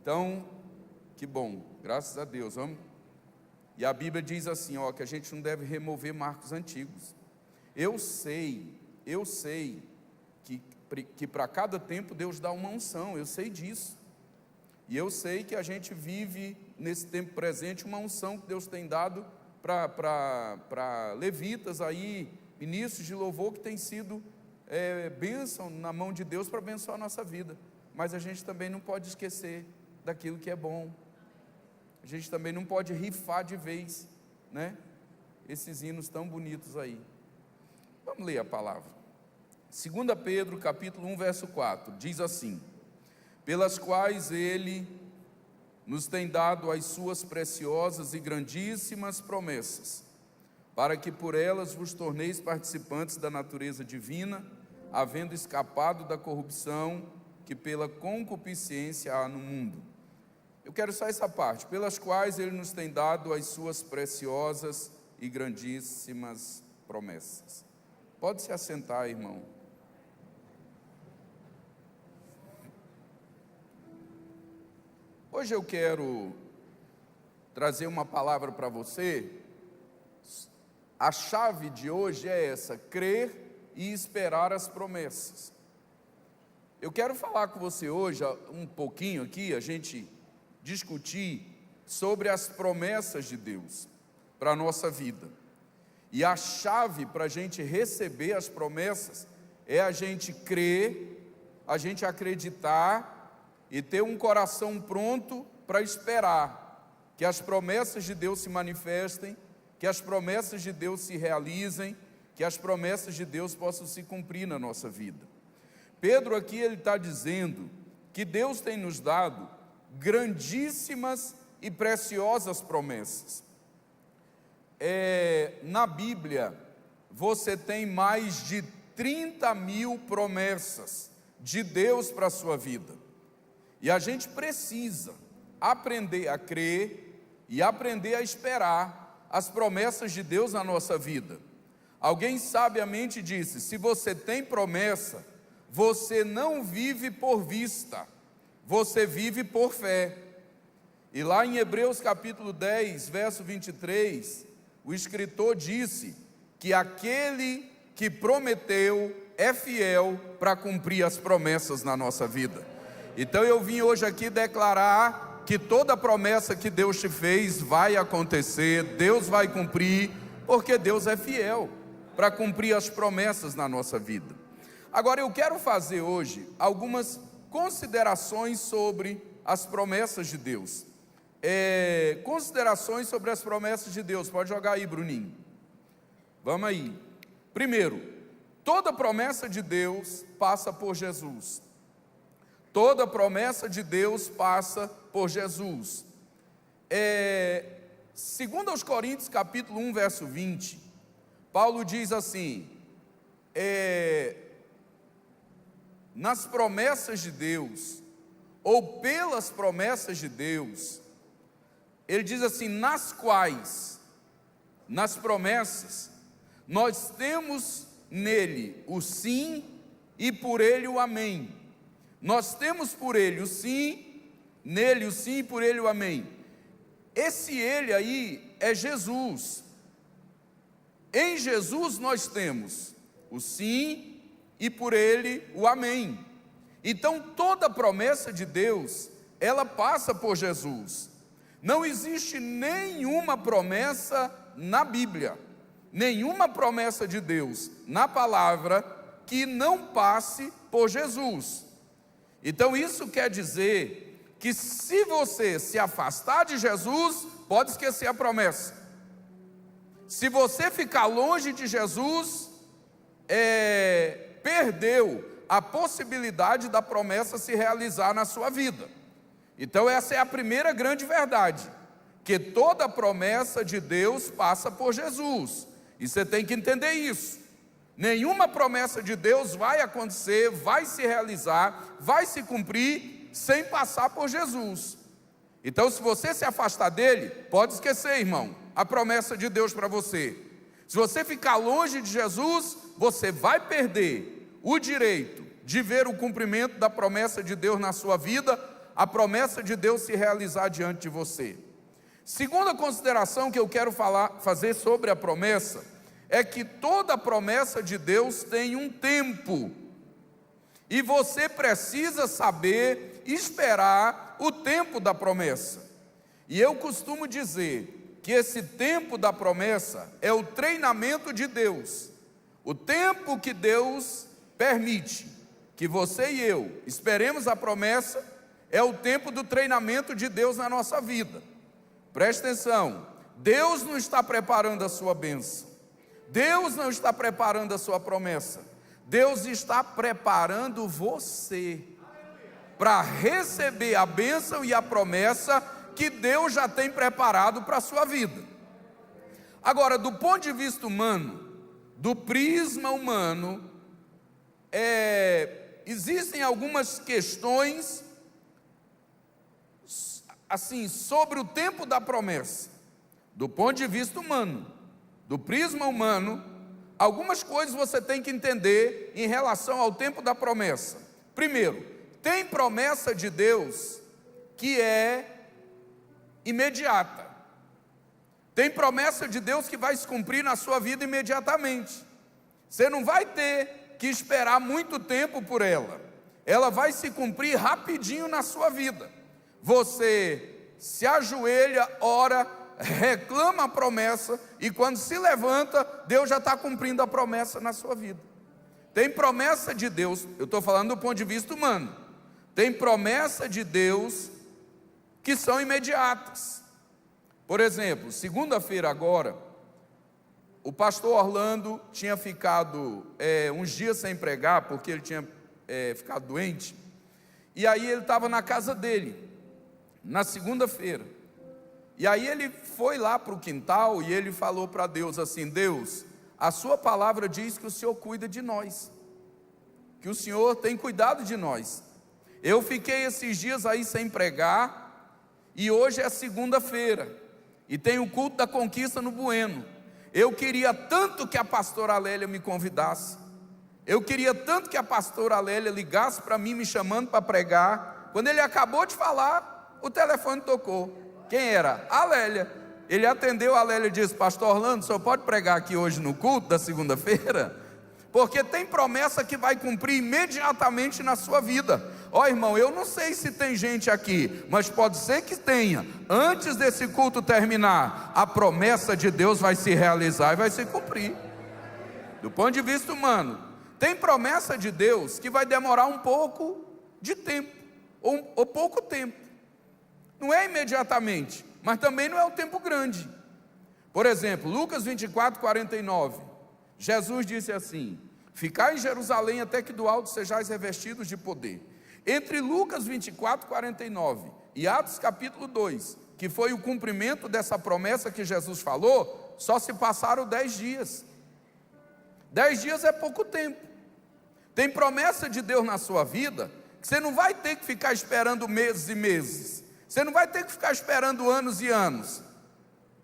Então, que bom, graças a Deus, vamos. E a Bíblia diz assim, que a gente não deve remover marcos antigos. Eu sei que para cada tempo Deus dá uma unção, eu sei disso. E eu sei que a gente vive nesse tempo presente uma unção que Deus tem dado para levitas aí, ministros de louvor, que tem sido bênção na mão de Deus para abençoar a nossa vida. Mas a gente também não pode esquecer daquilo que é bom. A gente também não pode rifar de vez, né? Esses hinos tão bonitos aí. Vamos ler a palavra. 2 Pedro, capítulo 1, verso 4, diz assim: pelas quais Ele nos tem dado as suas preciosas e grandíssimas promessas, para que por elas vos torneis participantes da natureza divina, havendo escapado da corrupção que pela concupiscência há no mundo. Eu quero só essa parte, pelas quais Ele nos tem dado as suas preciosas e grandíssimas promessas. Pode se assentar, irmão. Hoje eu quero trazer uma palavra para você. A chave de hoje é essa: crer e esperar as promessas. Eu quero falar com você hoje um pouquinho aqui, a gente discutir sobre as promessas de Deus para a nossa vida. E a chave para a gente receber as promessas é a gente crer, a gente acreditar e ter um coração pronto para esperar que as promessas de Deus se manifestem, que as promessas de Deus se realizem, que as promessas de Deus possam se cumprir na nossa vida. Pedro aqui ele está dizendo que Deus tem nos dado grandíssimas e preciosas promessas. Na Bíblia você tem mais de 30.000 promessas de Deus para a sua vida. E a gente precisa aprender a crer e aprender a esperar as promessas de Deus na nossa vida. Alguém sabiamente disse: se você tem promessa, você não vive por vista, você vive por fé. E lá em Hebreus capítulo 10, verso 23, o escritor disse que aquele que prometeu é fiel para cumprir as promessas na nossa vida. Então eu vim hoje aqui declarar que toda promessa que Deus te fez vai acontecer, Deus vai cumprir, porque Deus é fiel para cumprir as promessas na nossa vida. Agora eu quero fazer hoje algumas considerações sobre as promessas de Deus. Considerações sobre as promessas de Deus. Pode jogar aí, Bruninho. Vamos aí. Primeiro, toda promessa de Deus passa por Jesus. Toda promessa de Deus passa por Jesus. 2 aos Coríntios capítulo 1, verso 20, Paulo diz assim, nas promessas de Deus, ou pelas promessas de Deus, ele diz assim, nas quais, nas promessas, nós temos nele o sim e por ele o amém. Nós temos por ele o sim, nele o sim e por ele o amém. Esse ele aí é Jesus. Em Jesus nós temos o sim e por ele o amém. Então toda promessa de Deus, ela passa por Jesus. Não existe nenhuma promessa na Bíblia, nenhuma promessa de Deus na palavra que não passe por Jesus. Então isso quer dizer que se você se afastar de Jesus, pode esquecer a promessa. Se você ficar longe de Jesus, perdeu a possibilidade da promessa se realizar na sua vida. Então essa é a primeira grande verdade, que toda promessa de Deus passa por Jesus, e você tem que entender isso. Nenhuma promessa de Deus vai acontecer, vai se realizar, vai se cumprir, sem passar por Jesus. Então se você se afastar dele, pode esquecer, irmão, a promessa de Deus para você. Se você ficar longe de Jesus, você vai perder o direito de ver o cumprimento da promessa de Deus na sua vida, a promessa de Deus se realizar diante de você. Segunda consideração que eu quero fazer sobre a promessa é que toda promessa de Deus tem um tempo, e você precisa saber esperar o tempo da promessa. E eu costumo dizer que esse tempo da promessa é o treinamento de Deus. O tempo que Deus permite que você e eu esperemos a promessa é o tempo do treinamento de Deus na nossa vida. Preste atenção, Deus não está preparando a sua bênção, Deus não está preparando a sua promessa, Deus está preparando você para receber a bênção e a promessa que Deus já tem preparado para a sua vida. Agora, do ponto de vista humano, do prisma humano, existem algumas questões assim sobre o tempo da promessa. Do ponto de vista humano, do prisma humano, algumas coisas você tem que entender em relação ao tempo da promessa. Primeiro, tem promessa de Deus que é imediata. Tem promessa de Deus que vai se cumprir na sua vida imediatamente. Você não vai ter que esperar muito tempo por ela. Ela vai se cumprir rapidinho na sua vida. Você se ajoelha, ora, reclama a promessa, e quando se levanta, Deus já está cumprindo a promessa na sua vida. Tem promessa de Deus, eu estou falando do ponto de vista humano, tem promessa de Deus que são imediatas. Por exemplo, segunda-feira agora, o pastor Orlando tinha ficado uns dias sem pregar, porque ele tinha ficado doente, e aí ele estava na casa dele, na segunda-feira, e aí ele foi lá para o quintal, e ele falou para Deus assim: Deus, a sua palavra diz que o Senhor cuida de nós, que o Senhor tem cuidado de nós. Eu fiquei esses dias aí sem pregar, e hoje é segunda-feira, e tem o culto da conquista no Bueno. Eu queria tanto que a pastora Lélia me convidasse, eu queria tanto que a pastora Lélia ligasse para mim, me chamando para pregar. Quando ele acabou de falar, o telefone tocou. Quem era? A Lélia. Ele atendeu, a Lélia disse: pastor Orlando, o senhor pode pregar aqui hoje no culto da segunda-feira? Porque tem promessa que vai cumprir imediatamente na sua vida. Ó irmão, eu não sei se tem gente aqui, mas pode ser que tenha. Antes desse culto terminar, a promessa de Deus vai se realizar e vai se cumprir. Do ponto de vista humano, tem promessa de Deus que vai demorar um pouco de tempo, ou pouco tempo. Não é imediatamente, mas também não é um tempo grande. Por exemplo, Lucas 24, 49, Jesus disse assim: ficai em Jerusalém até que do alto sejais revestidos de poder. Entre Lucas 24, 49 e Atos capítulo 2, que foi o cumprimento dessa promessa que Jesus falou, só se passaram 10 dias. 10 dias é pouco tempo. Tem promessa de Deus na sua vida que você não vai ter que ficar esperando meses e meses. Você não vai ter que ficar esperando anos e anos.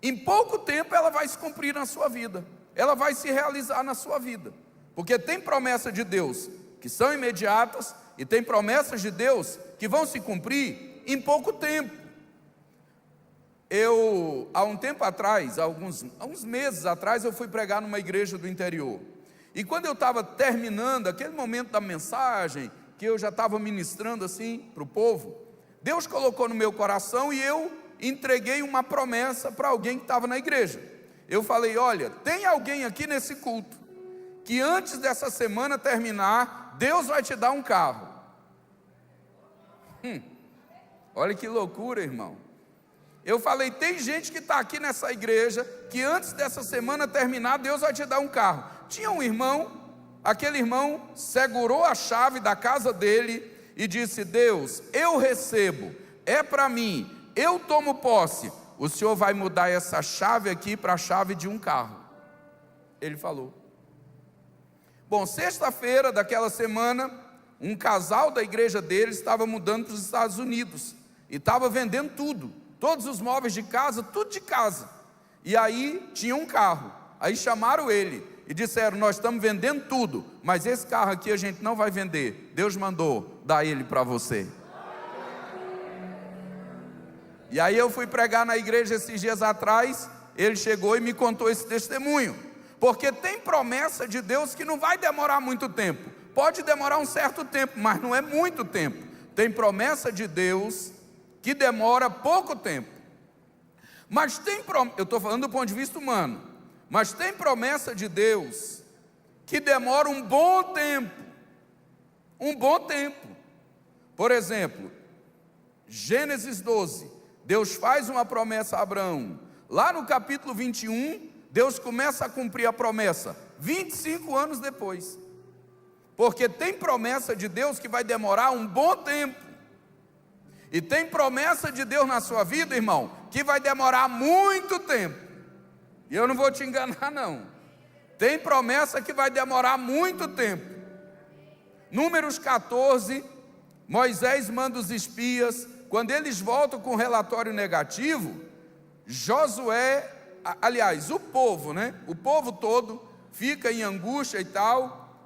Em pouco tempo ela vai se cumprir na sua vida, ela vai se realizar na sua vida, porque tem promessa de Deus que são imediatas, e tem promessas de Deus que vão se cumprir em pouco tempo. Há um tempo atrás, há uns meses atrás, eu fui pregar numa igreja do interior, e quando eu estava terminando aquele momento da mensagem, que eu já estava ministrando assim para o povo, Deus colocou no meu coração, e eu entreguei uma promessa para alguém que estava na igreja. Eu falei: olha, tem alguém aqui nesse culto que antes dessa semana terminar, Deus vai te dar um carro. Olha que loucura, irmão. Eu falei: tem gente que está aqui nessa igreja que antes dessa semana terminar, Deus vai te dar um carro. Tinha um irmão, aquele irmão segurou a chave da casa dele e disse: Deus, eu recebo, é para mim, eu tomo posse, o Senhor vai mudar essa chave aqui para a chave de um carro. Ele falou. Bom, sexta-feira daquela semana, um casal da igreja deles estava mudando para os Estados Unidos, e estava vendendo tudo, todos os móveis de casa, tudo de casa, e aí tinha um carro. Aí chamaram ele e disseram: nós estamos vendendo tudo, mas esse carro aqui a gente não vai vender, Deus mandou dar ele para você. E aí eu fui pregar na igreja esses dias atrás, ele chegou e me contou esse testemunho. Porque tem promessa de Deus que não vai demorar muito tempo. Pode demorar um certo tempo, mas não é muito tempo. Tem promessa de Deus que demora pouco tempo. Mas tem promessa, eu estou falando do ponto de vista humano, mas tem promessa de Deus que demora um bom tempo. Um bom tempo. Por exemplo, Gênesis 12. Deus faz uma promessa a Abraão. Lá no capítulo 21, Deus começa a cumprir a promessa 25 anos depois. Porque tem promessa de Deus que vai demorar um bom tempo. E tem promessa de Deus na sua vida, irmão, que vai demorar muito tempo. E eu não vou te enganar, não. Tem promessa que vai demorar muito tempo. Números 14, Moisés manda os espias. Quando eles voltam com relatório negativo, Josué, aliás, o povo, né? O povo todo fica em angústia e tal,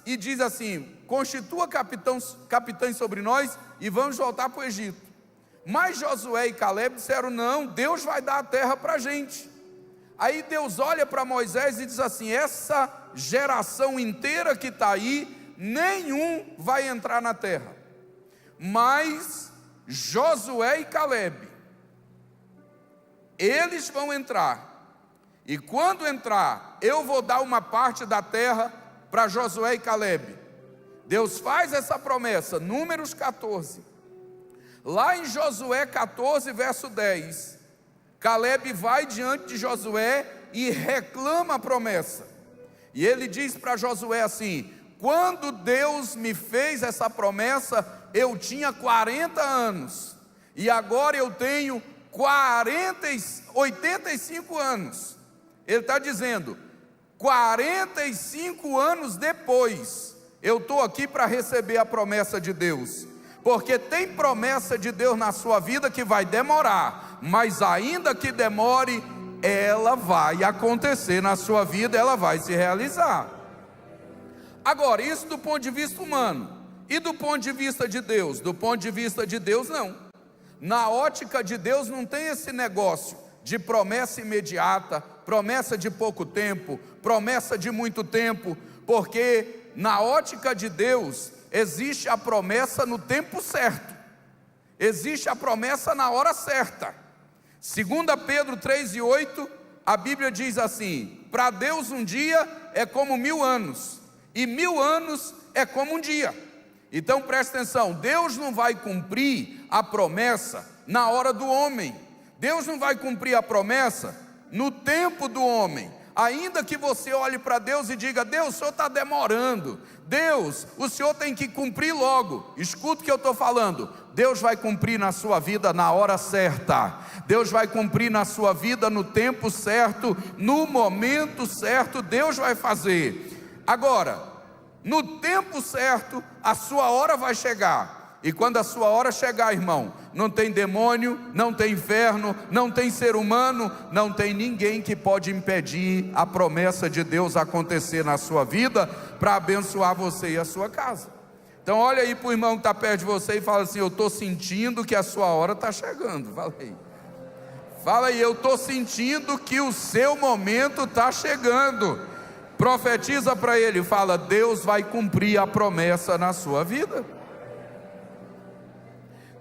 e diz assim: constitua capitães sobre nós e vamos voltar para o Egito. Mas Josué e Caleb disseram: não, Deus vai dar a terra para a gente. Aí Deus olha para Moisés e diz assim: essa geração inteira que está aí, nenhum vai entrar na terra, mas Josué e Caleb, eles vão entrar, e quando entrar, eu vou dar uma parte da terra para Josué e Caleb. Deus faz essa promessa, Números 14, lá em Josué 14, verso 10, Caleb vai diante de Josué e reclama a promessa, e ele diz para Josué assim: quando Deus me fez essa promessa, eu tinha 40 anos, e agora eu tenho 85 anos. Ele está dizendo, 45 anos depois, eu estou aqui para receber a promessa de Deus. Porque tem promessa de Deus na sua vida que vai demorar, mas ainda que demore, ela vai acontecer na sua vida, ela vai se realizar. Agora, isso do ponto de vista humano. E do ponto de vista de Deus? Do ponto de vista de Deus, não. Na ótica de Deus não tem esse negócio de promessa imediata, promessa de pouco tempo, promessa de muito tempo, porque na ótica de Deus existe a promessa no tempo certo, existe a promessa na hora certa. 2 Pedro 3:8, a Bíblia diz assim: para Deus um dia é como 1000 anos, e 1000 anos é como um dia. Então presta atenção, Deus não vai cumprir a promessa na hora do homem, Deus não vai cumprir a promessa no tempo do homem. Ainda que você olhe para Deus e diga: Deus, o Senhor está demorando, Deus, o Senhor tem que cumprir logo. Escuta o que eu estou falando, Deus vai cumprir na sua vida na hora certa, Deus vai cumprir na sua vida no tempo certo, no momento certo, Deus vai fazer. Agora, no tempo certo, a sua hora vai chegar, e quando a sua hora chegar, irmão, não tem demônio, não tem inferno, não tem ser humano, não tem ninguém que pode impedir a promessa de Deus acontecer na sua vida, para abençoar você e a sua casa. Então olha aí para o irmão que está perto de você e fala assim: eu estou sentindo que a sua hora está chegando. Fala aí, eu estou sentindo que o seu momento está chegando. Profetiza para ele, fala: Deus vai cumprir a promessa na sua vida.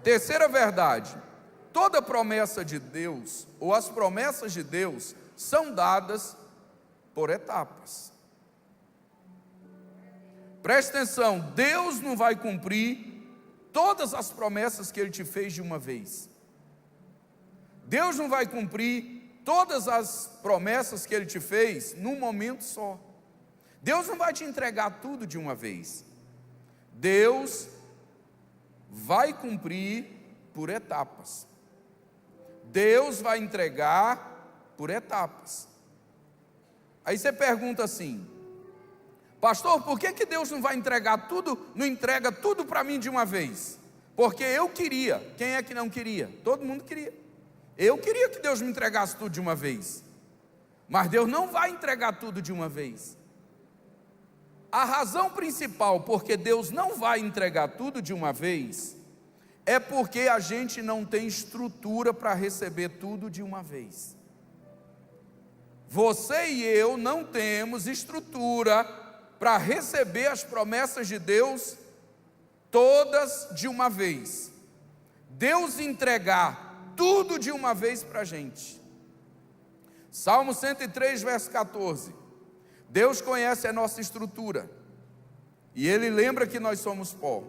Terceira verdade: toda promessa de Deus, ou as promessas de Deus, são dadas por etapas. Preste atenção, Deus não vai cumprir todas as promessas que Ele te fez de uma vez. Deus não vai cumprir todas as promessas que Ele te fez num momento só. Deus não vai te entregar tudo de uma vez. Deus vai cumprir por etapas. Deus vai entregar por etapas. Aí você pergunta assim: pastor, por que Deus não vai entregar tudo, não entrega tudo para mim de uma vez? Porque eu queria. Quem é que não queria? Todo mundo queria. Eu queria que Deus me entregasse tudo de uma vez, mas Deus não vai entregar tudo de uma vez. A razão principal porque Deus não vai entregar tudo de uma vez é porque a gente não tem estrutura para receber tudo de uma vez. Você e eu não temos estrutura para receber as promessas de Deus todas de uma vez. Deus entregar tudo de uma vez para a gente. Salmo 103, verso 14. Deus conhece a nossa estrutura e Ele lembra que nós somos pó.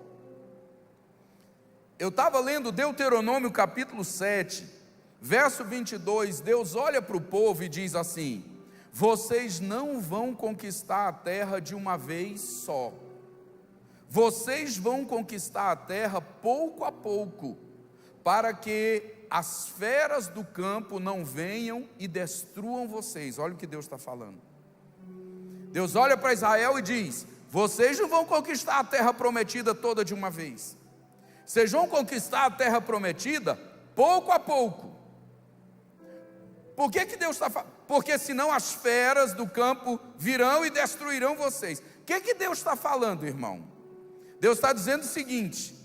Eu estava lendo Deuteronômio capítulo 7, verso 22, Deus olha para o povo e diz assim: vocês não vão conquistar a terra de uma vez só, vocês vão conquistar a terra pouco a pouco, para que as feras do campo não venham e destruam vocês. Olha o que Deus está falando. Deus olha para Israel e diz: vocês não vão conquistar a terra prometida toda de uma vez, vocês vão conquistar a terra prometida pouco a pouco. Por que Deus está falando? Porque senão as feras do campo virão e destruirão vocês. O que Deus está falando, irmão? Deus está dizendo o seguinte: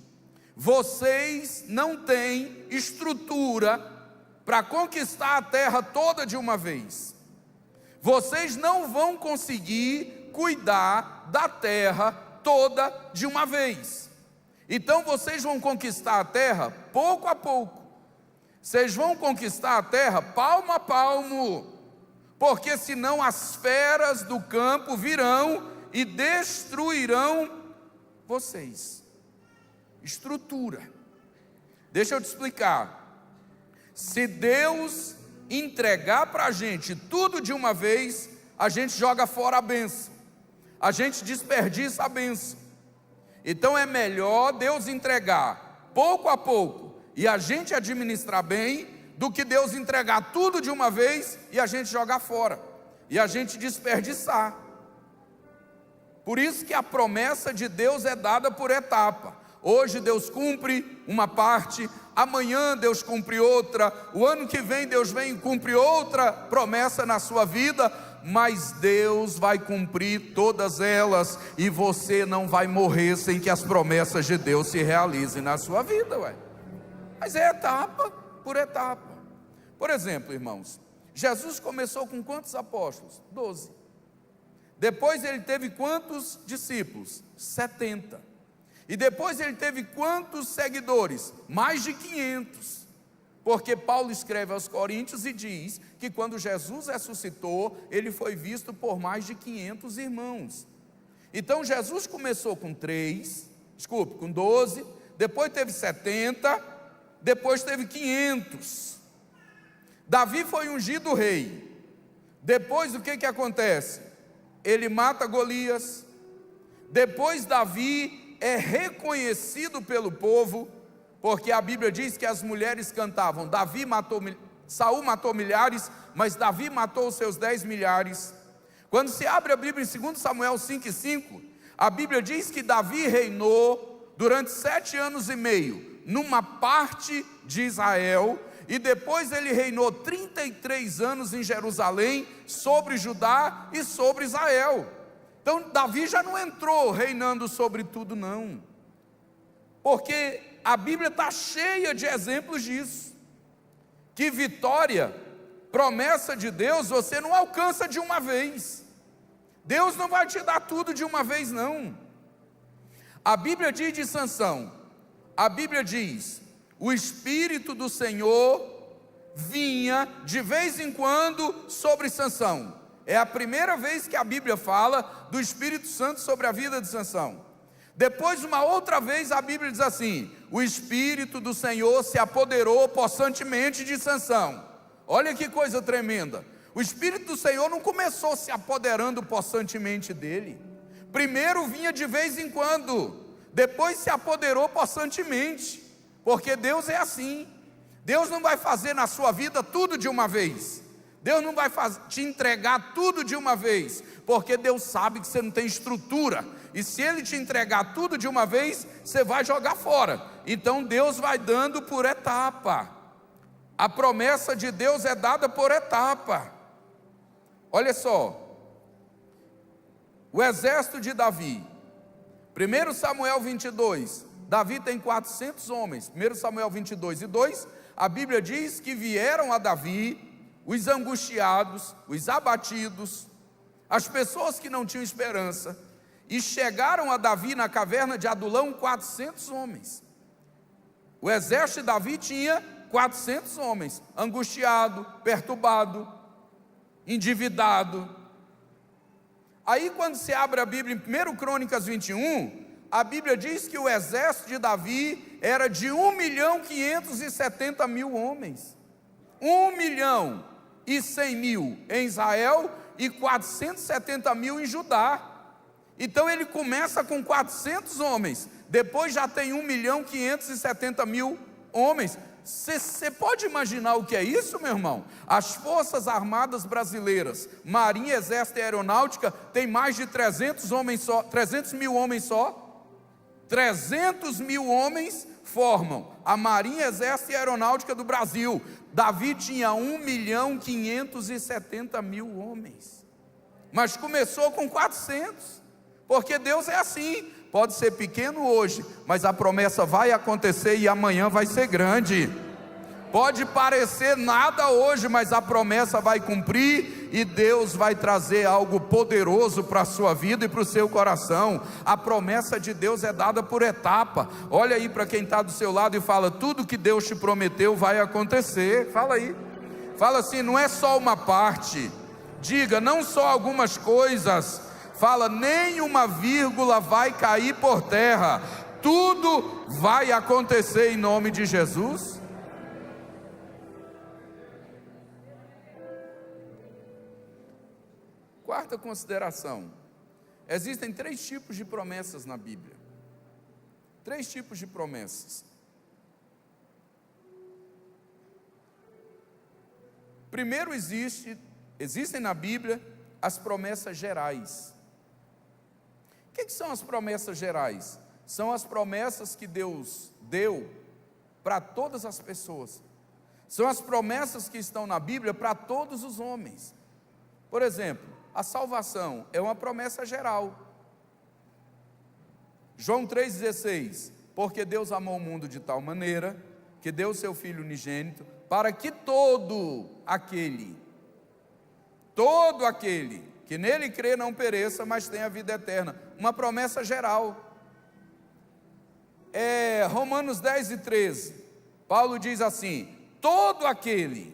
vocês não têm estrutura para conquistar a terra toda de uma vez. Vocês não vão conseguir cuidar da terra toda de uma vez. Então vocês vão conquistar a terra pouco a pouco. Vocês vão conquistar a terra palmo a palmo, porque senão as feras do campo virão e destruirão vocês. Estrutura. Deixa eu te explicar. Se Deus entregar para a gente tudo de uma vez, a gente joga fora a bênção, a gente desperdiça a bênção. Então é melhor Deus entregar pouco a pouco e a gente administrar bem, do que Deus entregar tudo de uma vez e a gente jogar fora, e a gente desperdiçar. Por isso que a promessa de Deus é dada por etapa. Hoje Deus cumpre uma parte, amanhã Deus cumpre outra, o ano que vem Deus vem e cumpre outra promessa na sua vida, mas Deus vai cumprir todas elas, e você não vai morrer sem que as promessas de Deus se realizem na sua vida, ué. Mas é etapa por etapa. Por exemplo, irmãos, Jesus começou com quantos apóstolos? 12. Depois ele teve quantos discípulos? 70. E depois ele teve quantos seguidores? Mais de 500. Porque Paulo escreve aos Coríntios e diz que quando Jesus ressuscitou, ele foi visto por mais de 500 irmãos. Então Jesus começou com 12, depois teve 70, depois teve 500. Davi foi ungido rei. Depois o que acontece? Ele mata Golias. Depois Davi é reconhecido pelo povo, porque a Bíblia diz que as mulheres cantavam: Saul matou milhares, mas Davi matou os seus 10 milhares. Quando se abre a Bíblia em 2 Samuel 5:5, a Bíblia diz que Davi reinou durante 7 anos e meio numa parte de Israel, e depois ele reinou 33 anos em Jerusalém, sobre Judá e sobre Israel. Então Davi já não entrou reinando sobre tudo, não, porque a Bíblia está cheia de exemplos disso, que vitória, promessa de Deus, você não alcança de uma vez. Deus não vai te dar tudo de uma vez, não. A Bíblia diz de Sansão, a Bíblia diz: o Espírito do Senhor vinha de vez em quando sobre Sansão. É a primeira vez que a Bíblia fala do Espírito Santo sobre a vida de Sansão. Depois, uma outra vez, a Bíblia diz assim: o Espírito do Senhor se apoderou possantemente de Sansão. Olha que coisa tremenda. O Espírito do Senhor não começou se apoderando possantemente dele. Primeiro vinha de vez em quando, depois se apoderou possantemente, porque Deus é assim. Deus não vai fazer na sua vida tudo de uma vez. Deus não vai te entregar tudo de uma vez, porque Deus sabe que você não tem estrutura, e se Ele te entregar tudo de uma vez, você vai jogar fora. Então Deus vai dando por etapa. A promessa de Deus é dada por etapa. Olha só, o exército de Davi, 1 Samuel 22, Davi tem 400 homens. 1 Samuel 22:2, a Bíblia diz que vieram a Davi os angustiados, os abatidos, as pessoas que não tinham esperança, e chegaram a Davi na caverna de Adulão 400 homens. O exército de Davi tinha 400 homens, angustiado, perturbado, endividado. Aí quando se abre a Bíblia em 1 Crônicas 21, a Bíblia diz que o exército de Davi era de 1.570.000 homens. 1.100.000 em Israel e 470.000 em Judá. Então ele começa com 400 homens, depois já tem 1.570.000 homens. Você pode imaginar o que é isso, meu irmão? As Forças Armadas Brasileiras, Marinha, Exército e Aeronáutica, tem mais de 300 mil homens só. 300 mil homens formam a Marinha, Exército e Aeronáutica do Brasil. Davi tinha 1.570.000 homens, mas começou com 400, porque Deus é assim. Pode ser pequeno hoje, mas a promessa vai acontecer e amanhã vai ser grande. Pode parecer nada hoje, mas a promessa vai cumprir e Deus vai trazer algo poderoso para a sua vida e para o seu coração. A promessa de Deus é dada por etapa. Olha aí para quem está do seu lado e fala: tudo que Deus te prometeu vai acontecer. Fala aí, fala assim, não é só uma parte. Diga, não só algumas coisas. Fala, nem uma vírgula vai cair por terra, tudo vai acontecer em nome de Jesus. Quarta consideração: existem 3 tipos de promessas na Bíblia. 3 tipos de promessas. Primeiro, existem na Bíblia as promessas gerais. O que são as promessas gerais? São as promessas que Deus deu para todas as pessoas. São as promessas que estão na Bíblia para todos os homens. Por exemplo, a salvação é uma promessa geral. João 3,16: porque Deus amou o mundo de tal maneira que deu o seu Filho unigênito, para que todo aquele que nele crê não pereça, mas tenha vida eterna. Uma promessa geral. Romanos 10:13, Paulo diz assim: todo aquele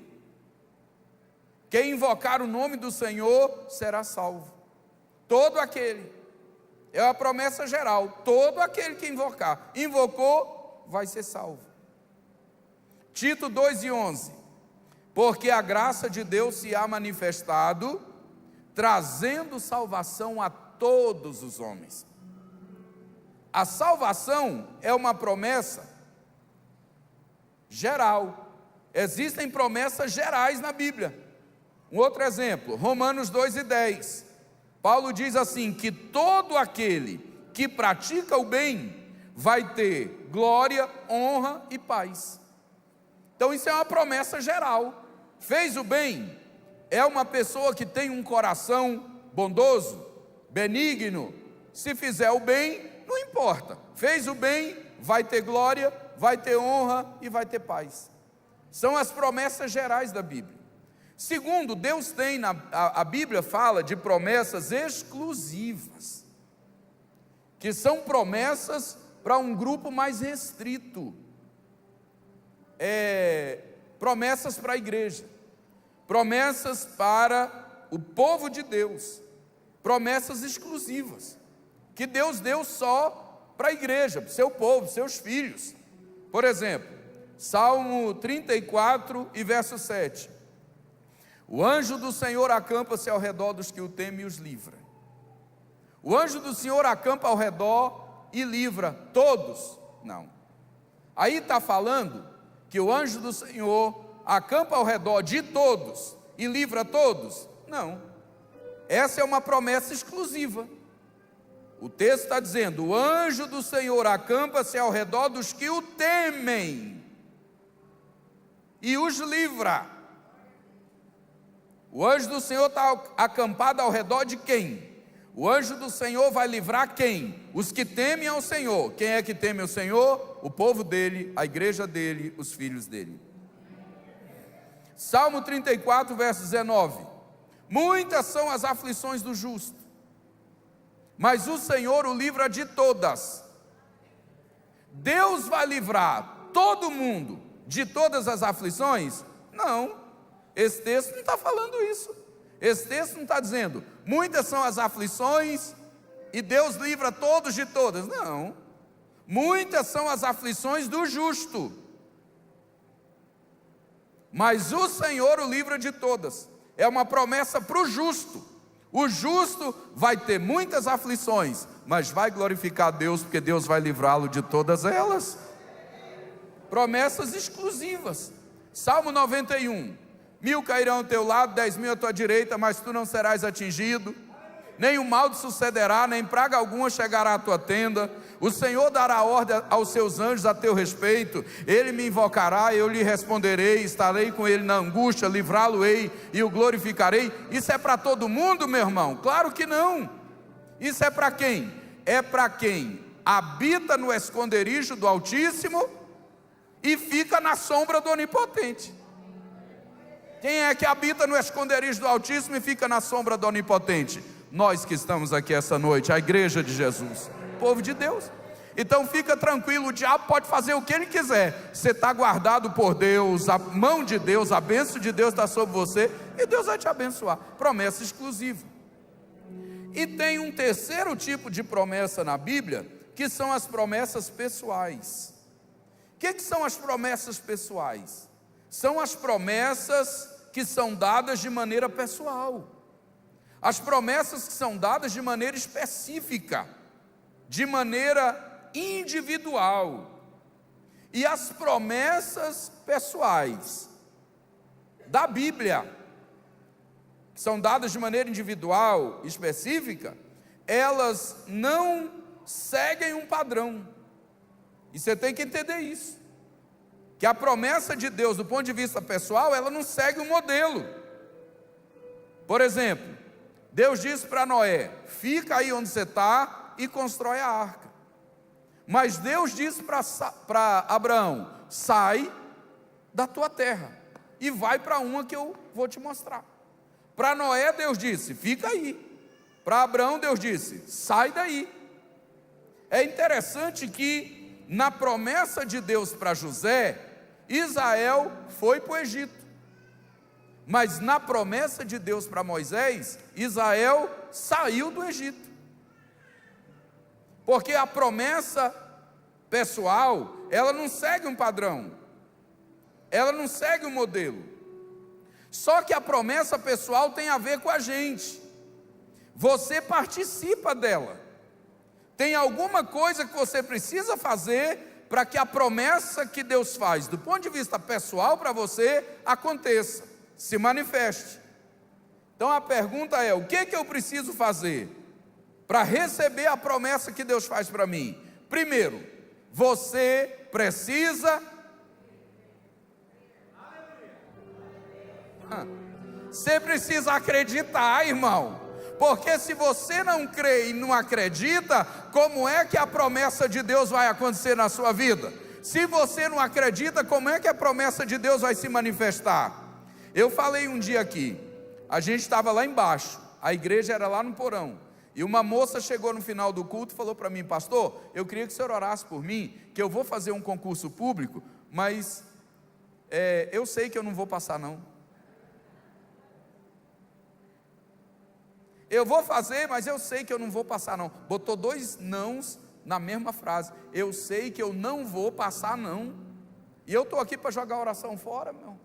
que invocar o nome do Senhor será salvo. Todo aquele, é uma promessa geral. Todo aquele que invocou, vai ser salvo. Tito 2:11, porque a graça de Deus se há manifestado, trazendo salvação a todos os homens. A salvação é uma promessa geral. Existem promessas gerais na Bíblia. Um outro exemplo, Romanos 2:10, Paulo diz assim, que todo aquele que pratica o bem vai ter glória, honra e paz. Então isso é uma promessa geral. Fez o bem, é uma pessoa que tem um coração bondoso, benigno. Se fizer o bem, não importa. Fez o bem, vai ter glória, vai ter honra e vai ter paz. São as promessas gerais da Bíblia. Segundo, Deus tem, a Bíblia fala de promessas exclusivas, que são promessas para um grupo mais restrito. Promessas para a igreja, promessas para o povo de Deus, promessas exclusivas, que Deus deu só para a igreja, para o seu povo, seus filhos. Por exemplo, Salmo 34 e verso 7, o anjo do Senhor acampa-se ao redor dos que o temem e os livra. O anjo do Senhor acampa ao redor e livra todos? Não. Aí está falando que o anjo do Senhor acampa ao redor de todos e livra todos? Não. Essa é uma promessa exclusiva. O texto está dizendo, o anjo do Senhor acampa-se ao redor dos que o temem e os livra. O anjo do Senhor está acampado ao redor de quem? O anjo do Senhor vai livrar quem? Os que temem ao Senhor. Quem é que teme ao Senhor? O povo dele, a igreja dele, os filhos dele. Salmo 34, verso 19. Muitas são as aflições do justo, mas o Senhor o livra de todas. Deus vai livrar todo mundo de todas as aflições? Não, esse texto não está falando isso. Esse texto não está dizendo, muitas são as aflições e Deus livra todos de todas. Não, muitas são as aflições do justo, mas o Senhor o livra de todas. É uma promessa para o justo. O justo vai ter muitas aflições, mas vai glorificar a Deus, porque Deus vai livrá-lo de todas elas. Promessas exclusivas. Salmo 91. 1000 cairão ao teu lado, 10.000 à tua direita, mas tu não serás atingido. Nem o mal te sucederá, nem praga alguma chegará à tua tenda. O Senhor dará ordem aos seus anjos a teu respeito. Ele me invocará, eu lhe responderei. Estarei com ele na angústia, livrá-lo-ei e o glorificarei. Isso é para todo mundo, meu irmão? Claro que não. Isso é para quem? É para quem habita no esconderijo do Altíssimo e fica na sombra do Onipotente. Quem é que habita no esconderijo do Altíssimo e fica na sombra do Onipotente? Nós que estamos aqui essa noite, a igreja de Jesus, povo de Deus. Então fica tranquilo, o diabo pode fazer o que ele quiser, você está guardado por Deus, a mão de Deus, a bênção de Deus está sobre você, e Deus vai te abençoar. Promessa exclusiva. E tem um terceiro tipo de promessa na Bíblia, que são as promessas pessoais. O que são as promessas pessoais? São as promessas que são dadas de maneira pessoal. As promessas que são dadas de maneira específica, de maneira individual. E as promessas pessoais da Bíblia, que são dadas de maneira individual, específica, elas não seguem um padrão. E você tem que entender isso. Que a promessa de Deus, do ponto de vista pessoal, ela não segue um modelo. Por exemplo, Deus disse para Noé, fica aí onde você está e constrói a arca. Mas Deus disse para Abraão, sai da tua terra e vai para uma que eu vou te mostrar. Para Noé Deus disse, fica aí. Para Abraão Deus disse, sai daí. É interessante que na promessa de Deus para José, Israel foi para o Egito. Mas na promessa de Deus para Moisés, Israel saiu do Egito. Porque a promessa pessoal, ela não segue um padrão. Ela não segue um modelo. Só que a promessa pessoal tem a ver com a gente. Você participa dela. Tem alguma coisa que você precisa fazer para que a promessa que Deus faz, do ponto de vista pessoal para você, aconteça, se manifeste. Então a pergunta é, o que eu preciso fazer para receber a promessa que Deus faz para mim? Primeiro, você precisa... Você precisa acreditar, irmão. Porque se você não crê e não acredita, como é que a promessa de Deus vai acontecer na sua vida? Se você não acredita, como é que a promessa de Deus vai se manifestar? Eu falei um dia aqui, a gente estava lá embaixo, a igreja era lá no porão, e uma moça chegou no final do culto e falou para mim, pastor, eu queria que o senhor orasse por mim, que eu vou fazer um concurso público, mas eu sei que eu não vou passar não. Eu vou fazer, mas eu sei que eu não vou passar não. Botou 2 nãos na mesma frase. Eu sei que eu não vou passar não. E eu estou aqui para jogar a oração fora, meu.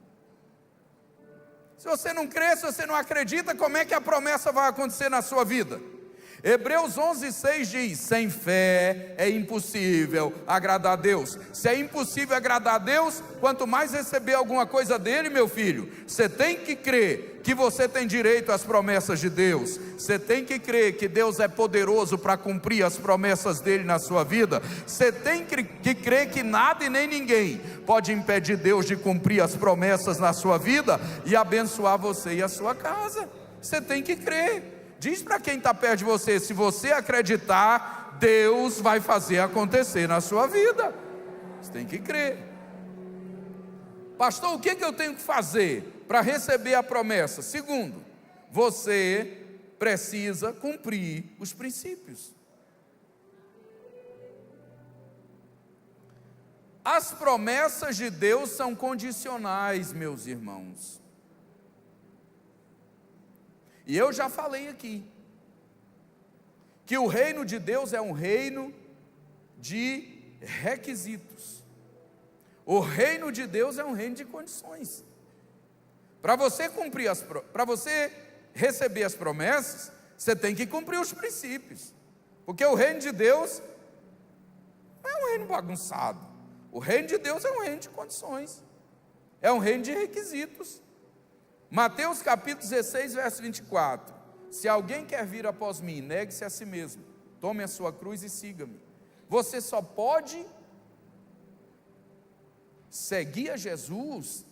Se você não crê, se você não acredita, como é que a promessa vai acontecer na sua vida? Hebreus 11:6 diz, sem fé é impossível agradar a Deus. Se é impossível agradar a Deus, quanto mais receber alguma coisa dele, meu filho, você tem que crer que você tem direito às promessas de Deus. Você tem que crer que Deus é poderoso para cumprir as promessas dele na sua vida. Você tem que crer que nada e nem ninguém pode impedir Deus de cumprir as promessas na sua vida e abençoar você e a sua casa. Você tem que crer. Diz para quem está perto de você: se você acreditar, Deus vai fazer acontecer na sua vida. Você tem que crer. Pastor, o que eu tenho que fazer para receber a promessa? Segundo, você precisa cumprir os princípios. As promessas de Deus são condicionais, meus irmãos. E eu já falei aqui, que o reino de Deus é um reino de requisitos. O reino de Deus é um reino de condições. Para você receber as promessas, você tem que cumprir os princípios. Porque o reino de Deus não é um reino bagunçado. O reino de Deus é um reino de condições. É um reino de requisitos. Mateus capítulo 16, verso 24. Se alguém quer vir após mim, negue-se a si mesmo, tome a sua cruz e siga-me. Você só pode seguir a Jesus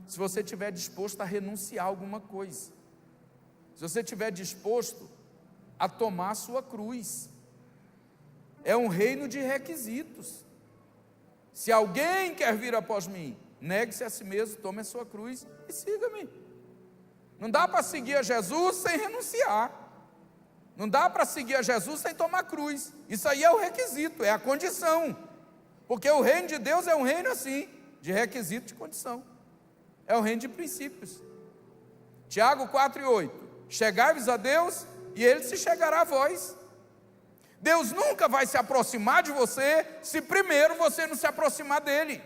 se você estiver disposto a renunciar a alguma coisa. Se você estiver disposto a tomar a sua cruz. É um reino de requisitos. Se alguém quer vir após mim, negue-se a si mesmo, tome a sua cruz e siga-me. Não dá para seguir a Jesus sem renunciar. Não dá para seguir a Jesus sem tomar cruz. Isso aí é o requisito, é a condição. Porque o reino de Deus é um reino assim, de requisito, de condição. É um reino de princípios. Tiago 4:8. Chegai-vos a Deus e Ele se chegará a vós. Deus nunca vai se aproximar de você se primeiro você não se aproximar dEle.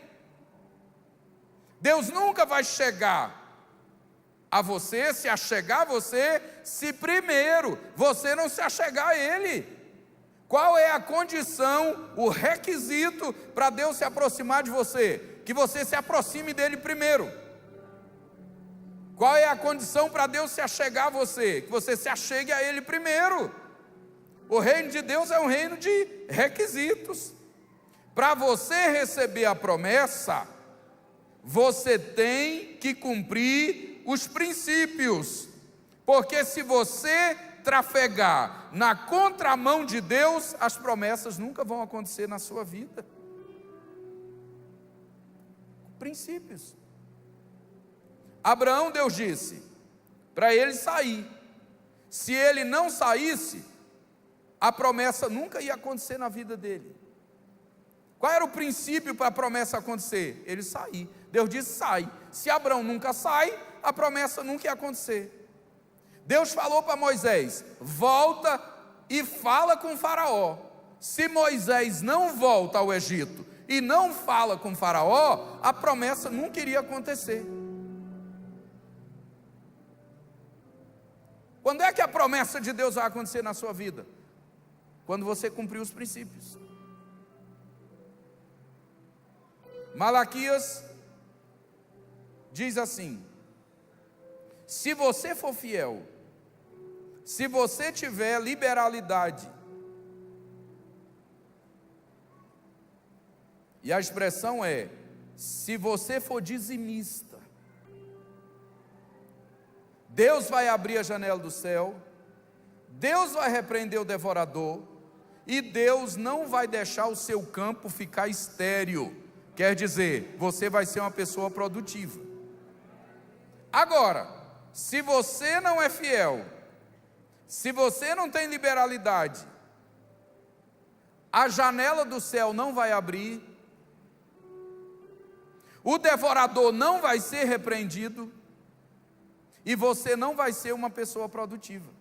Deus nunca vai chegar a você, se achegar a você, se primeiro você não se achegar a Ele. Qual é a condição, o requisito para Deus se aproximar de você? Que você se aproxime dEle primeiro. Qual é a condição para Deus se achegar a você? Que você se achegue a Ele primeiro. O reino de Deus é um reino de requisitos. Para você receber a promessa, você tem que cumprir os princípios. Porque se você trafegar na contramão de Deus, as promessas nunca vão acontecer na sua vida. Princípios. Abraão, Deus disse para ele sair. Se ele não saísse, a promessa nunca ia acontecer na vida dele. Qual era o princípio para a promessa acontecer? Ele sair. Deus disse: sai. Se Abraão nunca sai, a promessa nunca ia acontecer. Deus falou para Moisés: volta e fala com Faraó. Se Moisés não volta ao Egito e não fala com Faraó, a promessa nunca iria acontecer. Quando é que a promessa de Deus vai acontecer na sua vida? Quando você cumprir os princípios. Malaquias diz assim: se você for fiel, se você tiver liberalidade, e a expressão é, se você for dizimista, Deus vai abrir a janela do céu, Deus vai repreender o devorador, e Deus não vai deixar o seu campo ficar estéril. Quer dizer, você vai ser uma pessoa produtiva. Agora, se você não é fiel, se você não tem liberalidade, a janela do céu não vai abrir, o devorador não vai ser repreendido, e você não vai ser uma pessoa produtiva.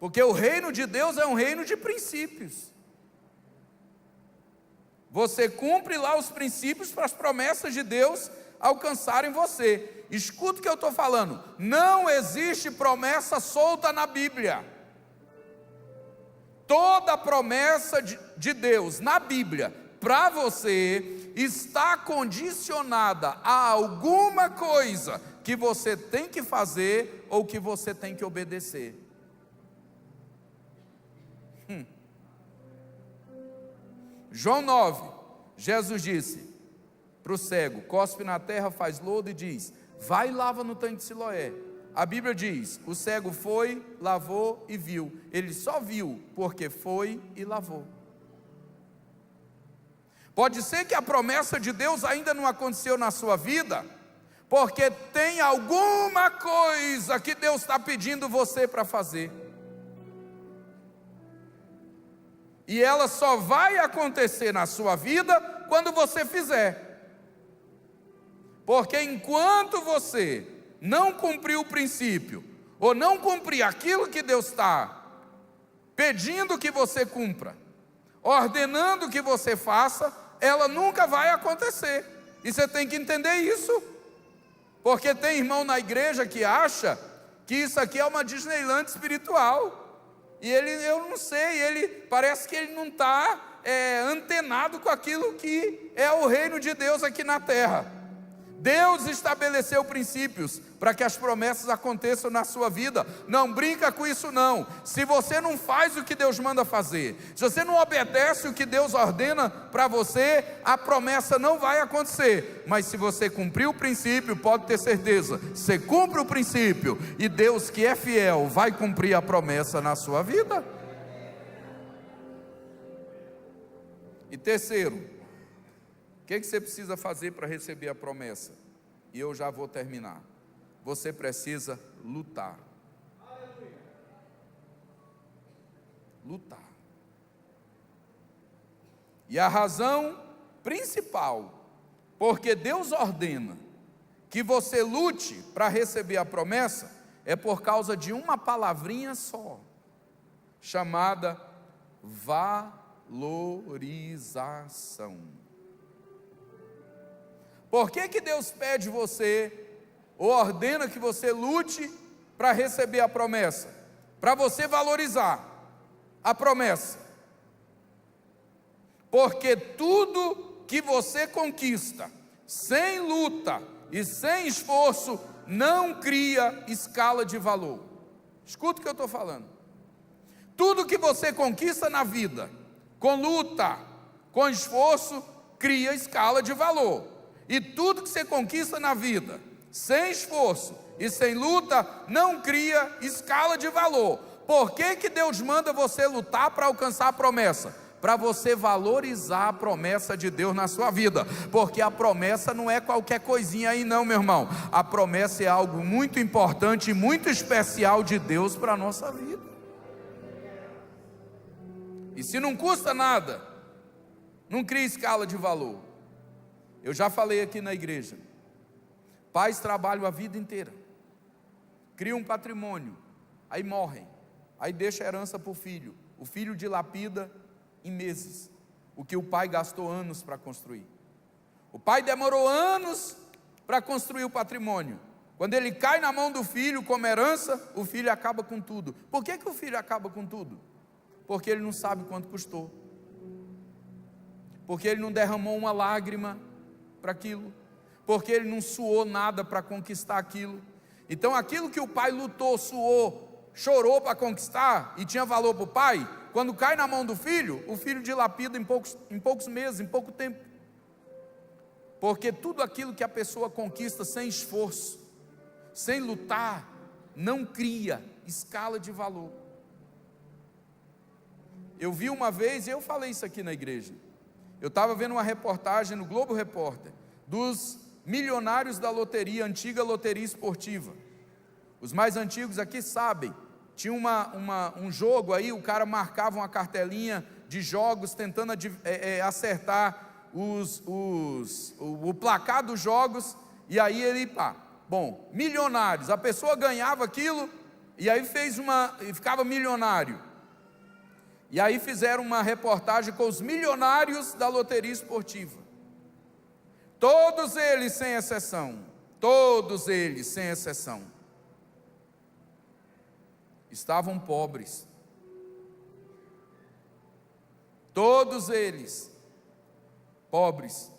Porque o reino de Deus é um reino de princípios. Você cumpre lá os princípios para as promessas de Deus alcançarem você. Escuta o que eu estou falando. Não existe promessa solta na Bíblia. Toda promessa de Deus na Bíblia para você está condicionada a alguma coisa que você tem que fazer ou que você tem que obedecer. João 9, Jesus disse para o cego: cospe na terra, faz lodo e diz: vai e lava no tanque de Siloé. a Bíblia diz: o cego foi, lavou e viu. Ele só viu porque foi e lavou. Pode ser que a promessa de Deus ainda não aconteceu na sua vida, porque tem alguma coisa que Deus está pedindo você para fazer, e ela só vai acontecer na sua vida quando você fizer, porque enquanto você não cumprir o princípio, ou não cumprir aquilo que Deus está pedindo que você cumpra, ordenando que você faça, ela nunca vai acontecer. E você tem que entender isso, porque tem irmão na igreja que acha que isso aqui é uma Disneyland espiritual, e eu não sei, ele parece que ele não está antenado com aquilo que é o reino de Deus aqui na terra. Deus estabeleceu princípios para que as promessas aconteçam na sua vida. Não brinca com isso não. Se você não faz o que Deus manda fazer, se você não obedece o que Deus ordena para você, a promessa não vai acontecer. Mas se você cumprir o princípio, pode ter certeza, você cumpre o princípio, e Deus, que é fiel, vai cumprir a promessa na sua vida. E terceiro, o que você precisa fazer para receber a promessa? E eu já vou terminar. Você precisa lutar. Lutar. E a razão principal, porque Deus ordena que você lute para receber a promessa, é por causa de uma palavrinha só, chamada valorização. Por que Deus pede você, ou ordena que você lute para receber a promessa? Para você valorizar a promessa. Porque tudo que você conquista sem luta e sem esforço não cria escala de valor. Escuta o que eu estou falando. Tudo que você conquista na vida, com luta, com esforço, cria escala de valor. E tudo que você conquista na vida, sem esforço e sem luta, não cria escala de valor. Por que Deus manda você lutar para alcançar a promessa? Para você valorizar a promessa de Deus na sua vida, porque a promessa não é qualquer coisinha aí não, meu irmão. A promessa é algo muito importante e muito especial de Deus para a nossa vida. E se não custa nada, não cria escala de valor. Eu já falei aqui na igreja, pais trabalham a vida inteira, criam um patrimônio, aí morrem, aí deixa a herança para o filho dilapida em meses, o que o pai gastou anos para construir. O pai demorou anos para construir o patrimônio, quando ele cai na mão do filho como herança, o filho acaba com tudo. Por que o filho acaba com tudo? Porque ele não sabe quanto custou, porque ele não derramou uma lágrima para aquilo, porque ele não suou nada para conquistar aquilo. Então aquilo que o pai lutou, suou, chorou para conquistar e tinha valor para o pai, quando cai na mão do filho, o filho dilapida em poucos meses, em pouco tempo. Porque tudo aquilo que a pessoa conquista sem esforço, sem lutar, não cria escala de valor. Eu vi uma vez, e eu falei isso aqui na igreja, eu estava vendo uma reportagem no Globo Repórter, dos milionários da loteria, antiga loteria esportiva. Os mais antigos aqui sabem, tinha um jogo aí, o cara marcava uma cartelinha de jogos, tentando acertar o placar dos jogos, e aí ele, milionários, a pessoa ganhava aquilo, e aí ficava milionário. E aí fizeram uma reportagem com os milionários da loteria esportiva. Todos eles sem exceção, estavam pobres. Todos eles pobres.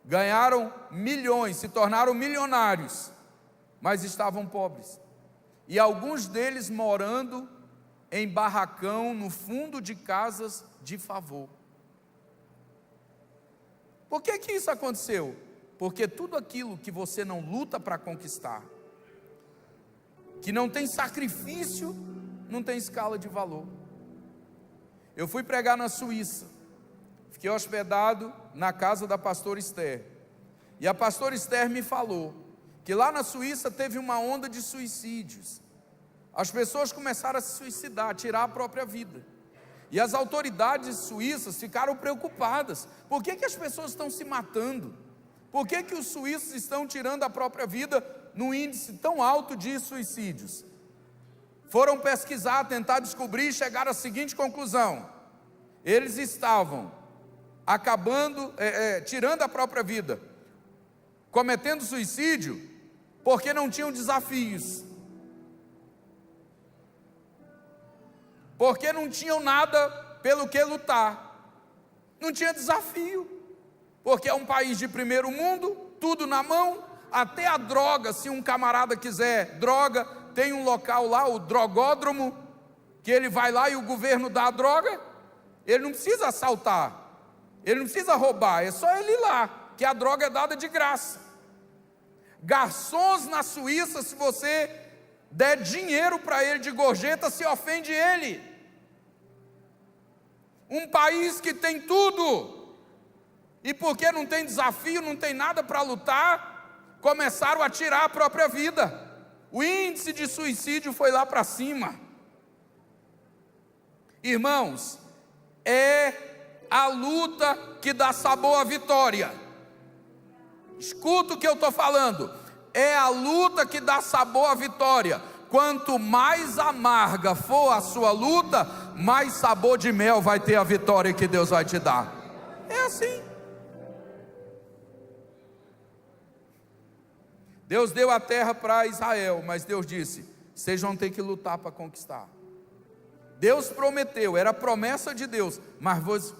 Ganharam milhões, se tornaram milionários, mas estavam pobres. E alguns deles morando em barracão, no fundo de casas de favor. Por que isso aconteceu? Porque tudo aquilo que você não luta para conquistar, que não tem sacrifício, não tem escala de valor. Eu fui pregar na Suíça, fiquei hospedado na casa da pastora Esther, e a pastora Esther me falou que lá na Suíça teve uma onda de suicídios. As pessoas começaram a se suicidar, a tirar a própria vida. E as autoridades suíças ficaram preocupadas. Por que as pessoas estão se matando? Por que os suíços estão tirando a própria vida num índice tão alto de suicídios? Foram pesquisar, tentar descobrir e chegaram à seguinte conclusão: eles estavam acabando, tirando a própria vida, cometendo suicídio, porque não tinham desafios, porque não tinham nada pelo que lutar, não tinha desafio, porque é um país de primeiro mundo, tudo na mão, até a droga, se um camarada quiser droga, tem um local lá, o drogódromo, que ele vai lá e o governo dá a droga, ele não precisa assaltar, ele não precisa roubar, é só ele ir lá, que a droga é dada de graça. Garçons na Suíça, se você der dinheiro para ele de gorjeta, se ofende ele. Um país que tem tudo, e porque não tem desafio, não tem nada para lutar, começaram a tirar a própria vida. O índice de suicídio foi lá para cima. Irmãos, é a luta que dá sabor à vitória. Escuta o que eu estou falando. É a luta que dá sabor à vitória. Quanto mais amarga for a sua luta, mais sabor de mel vai ter a vitória que Deus vai te dar. É assim. Deus deu a terra para Israel, mas Deus disse: vocês vão ter que lutar para conquistar. Deus prometeu, era a promessa de Deus,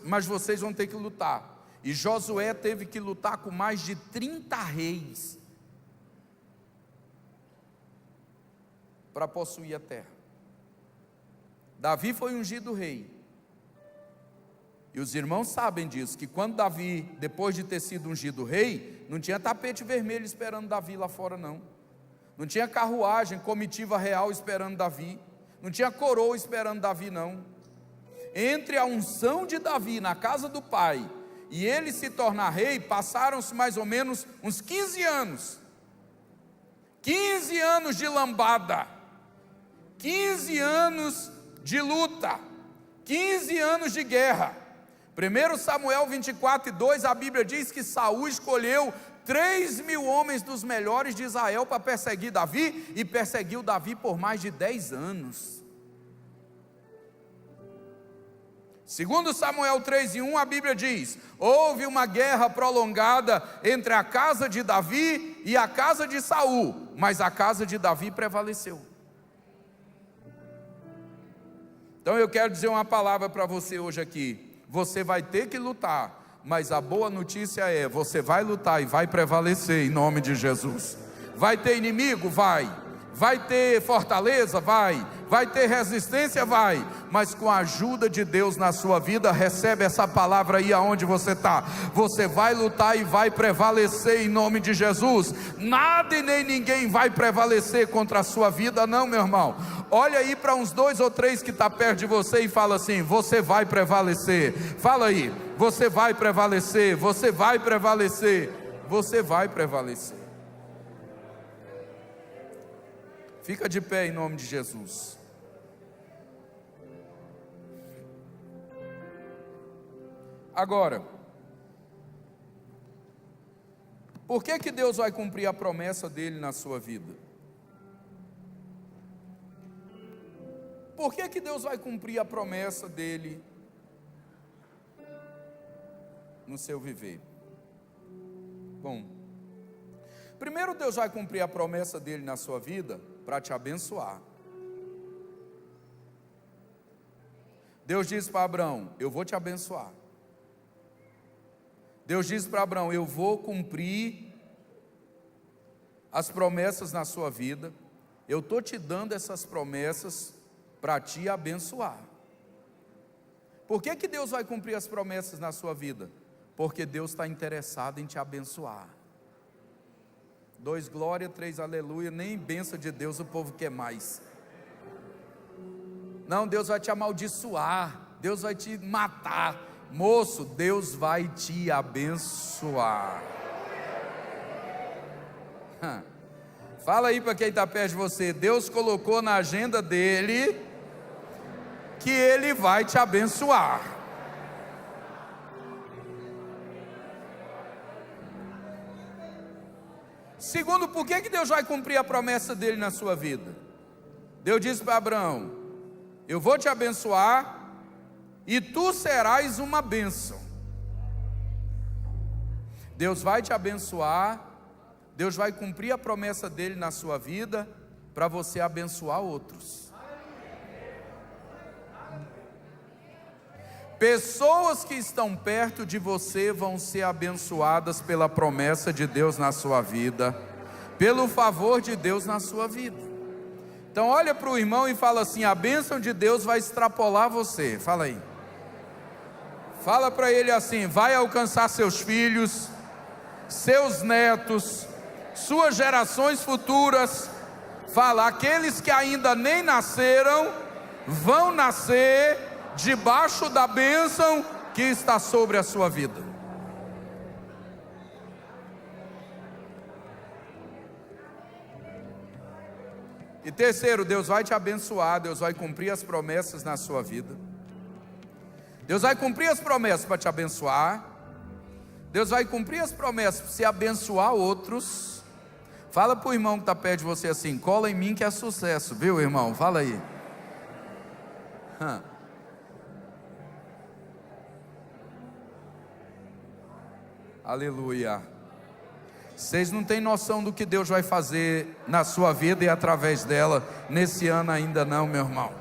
mas vocês vão ter que lutar. E Josué teve que lutar com mais de 30 reis para possuir a terra. Davi foi ungido rei, e os irmãos sabem disso, que quando Davi, depois de ter sido ungido rei, não tinha tapete vermelho esperando Davi lá fora não, não tinha carruagem, comitiva real esperando Davi, não tinha coroa esperando Davi não. Entre a unção de Davi na casa do pai e ele se tornar rei, passaram-se mais ou menos uns 15 anos. 15 anos de lambada, 15 anos de luta, 15 anos de guerra. 1 Samuel 24:2, a Bíblia diz que Saul escolheu 3.000 homens dos melhores de Israel para perseguir Davi, e perseguiu Davi por mais de 10 anos. 2 Samuel 3:1, a Bíblia diz: houve uma guerra prolongada entre a casa de Davi e a casa de Saul, mas a casa de Davi prevaleceu. Então eu quero dizer uma palavra para você hoje aqui. Você vai ter que lutar, mas a boa notícia é: você vai lutar e vai prevalecer em nome de Jesus. Vai ter inimigo? Vai ter fortaleza? Vai ter resistência? Mas com a ajuda de Deus na sua vida, recebe essa palavra aí aonde você está. Você vai lutar e vai prevalecer em nome de Jesus. Nada e nem ninguém vai prevalecer contra a sua vida não, meu irmão. Olha aí para uns 2 ou 3 que está perto de você e fala assim: você vai prevalecer. Fala aí: você vai prevalecer, você vai prevalecer, você vai prevalecer. Fica de pé em nome de Jesus. Agora, por que Deus vai cumprir a promessa dele na sua vida? Por que Deus vai cumprir a promessa dele no seu viver? Bom, primeiro Deus vai cumprir a promessa dele na sua vida para te abençoar. Deus disse para Abraão: eu vou te abençoar. Deus disse para Abraão: eu vou cumprir as promessas na sua vida. Eu estou te dando essas promessas para te abençoar. Por que Deus vai cumprir as promessas na sua vida? Porque Deus está interessado em te abençoar. 2 glória, 3 aleluia, nem bênção de Deus o povo quer mais. Não, Deus vai te amaldiçoar, Deus vai te matar. Moço, Deus vai te abençoar. Fala aí para quem está perto de você: Deus colocou na agenda dele que Ele vai te abençoar. Segundo, por que Deus vai cumprir a promessa dele na sua vida? Deus disse para Abraão: eu vou te abençoar e tu serás uma bênção. Deus vai te abençoar, Deus vai cumprir a promessa dele na sua vida, para você abençoar outros. Pessoas que estão perto de você vão ser abençoadas pela promessa de Deus na sua vida, pelo favor de Deus na sua vida. Então olha para o irmão e fala assim: a bênção de Deus vai extrapolar você. Fala aí. Fala para ele assim: vai alcançar seus filhos, seus netos, suas gerações futuras. Fala: aqueles que ainda nem nasceram, vão nascer debaixo da bênção que está sobre a sua vida. E terceiro, Deus vai te abençoar, Deus vai cumprir as promessas na sua vida. Deus vai cumprir as promessas para te abençoar. Deus vai cumprir as promessas para você abençoar outros. Fala para o irmão que está perto de você assim: cola em mim que é sucesso, viu, irmão? Fala aí. Aleluia. Vocês não têm noção do que Deus vai fazer na sua vida e através dela nesse ano ainda não, meu irmão.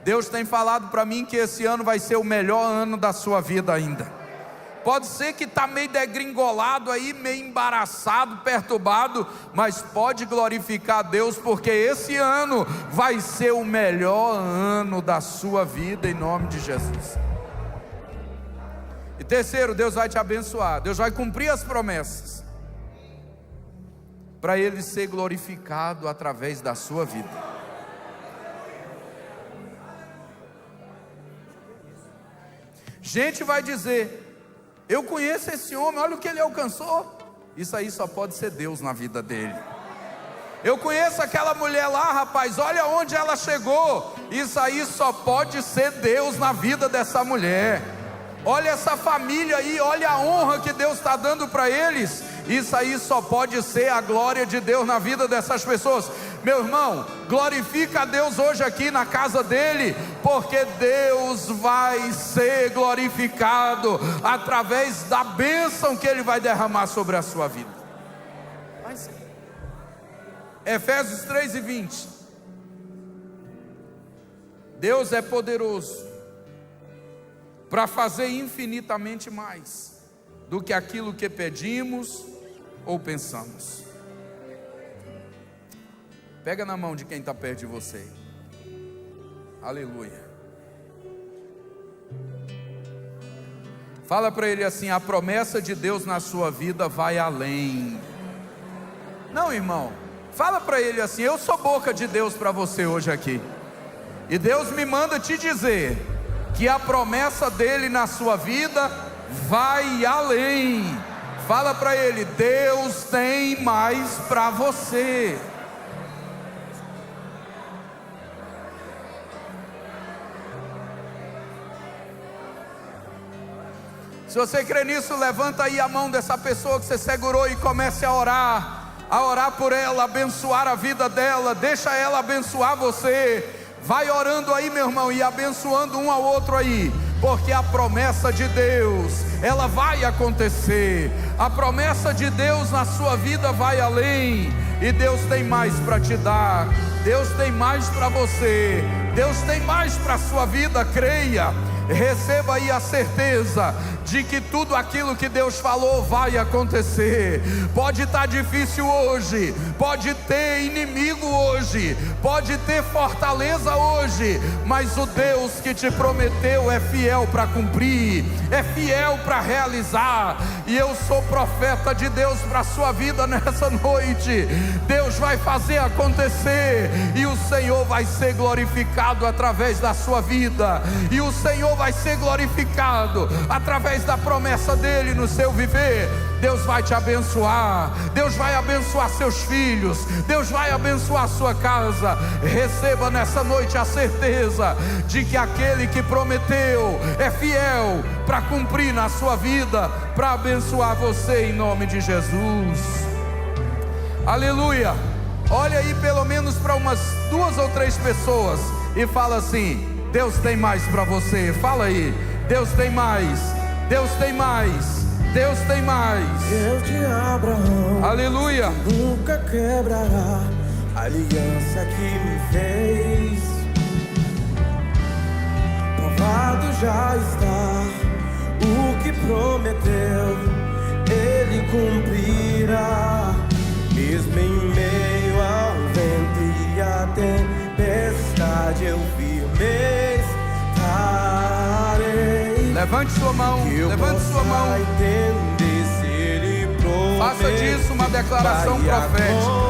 Deus tem falado para mim que esse ano vai ser o melhor ano da sua vida ainda. Pode ser que está meio degringolado aí, meio embaraçado, perturbado, mas pode glorificar a Deus, porque esse ano vai ser o melhor ano da sua vida, em nome de Jesus. E terceiro, Deus vai te abençoar, Deus vai cumprir as promessas, para Ele ser glorificado através da sua vida. Gente vai dizer: eu conheço esse homem, olha o que ele alcançou. Isso aí só pode ser Deus na vida dele. Eu conheço aquela mulher lá, rapaz, olha onde ela chegou. Isso aí só pode ser Deus na vida dessa mulher. Olha essa família aí, olha a honra que Deus está dando para eles. Isso aí só pode ser a glória de Deus na vida dessas pessoas. Meu irmão, glorifica a Deus hoje aqui na casa dele, porque Deus vai ser glorificado através da bênção que Ele vai derramar sobre a sua vida. Vai ser. Efésios 3:20. Deus é poderoso para fazer infinitamente mais do que aquilo que pedimos ou pensamos. Pega na mão de quem está perto de você. Aleluia. Fala para ele assim: a promessa de Deus na sua vida vai além. Não, irmão, fala para ele assim: eu sou boca de Deus para você hoje aqui, e Deus me manda te dizer que a promessa dele na sua vida vai além. Fala para ele: Deus tem mais para você. Se você crê nisso, levanta aí a mão dessa pessoa que você segurou e comece a orar por ela, abençoar a vida dela, deixa ela abençoar você. Vai orando aí, meu irmão, e abençoando um ao outro aí, porque a promessa de Deus, ela vai acontecer. A promessa de Deus na sua vida vai além, e Deus tem mais para te dar, Deus tem mais para você, Deus tem mais para a sua vida. Creia, receba aí a certeza de que tudo aquilo que Deus falou vai acontecer. Pode estar difícil hoje, pode ter inimigo hoje, pode ter fortaleza hoje, mas o Deus que te prometeu é fiel para cumprir, é fiel para realizar. E eu sou profeta de Deus para a sua vida nessa noite. Deus vai fazer acontecer, e o Senhor vai ser glorificado através da sua vida, e o Senhor vai ser glorificado através da promessa dele no seu viver. Deus vai te abençoar, Deus vai abençoar seus filhos, Deus vai abençoar a sua casa. Receba nessa noite a certeza de que aquele que prometeu é fiel para cumprir na sua vida, para abençoar você em nome de Jesus. Aleluia. Olha aí pelo menos para umas 2 ou 3 pessoas e fala assim: Deus tem mais para você. Fala aí: Deus tem mais, Deus tem mais, Deus tem mais. Deus de Abraão, aleluia, nunca quebrará a aliança que me fez. Provado já está, o que prometeu Ele cumprirá. Mesmo em meio ao vento e à tempestade, eu firme estarei. Levante sua mão, levante sua mão. Entender se Ele prometeu, faça disso uma declaração profética.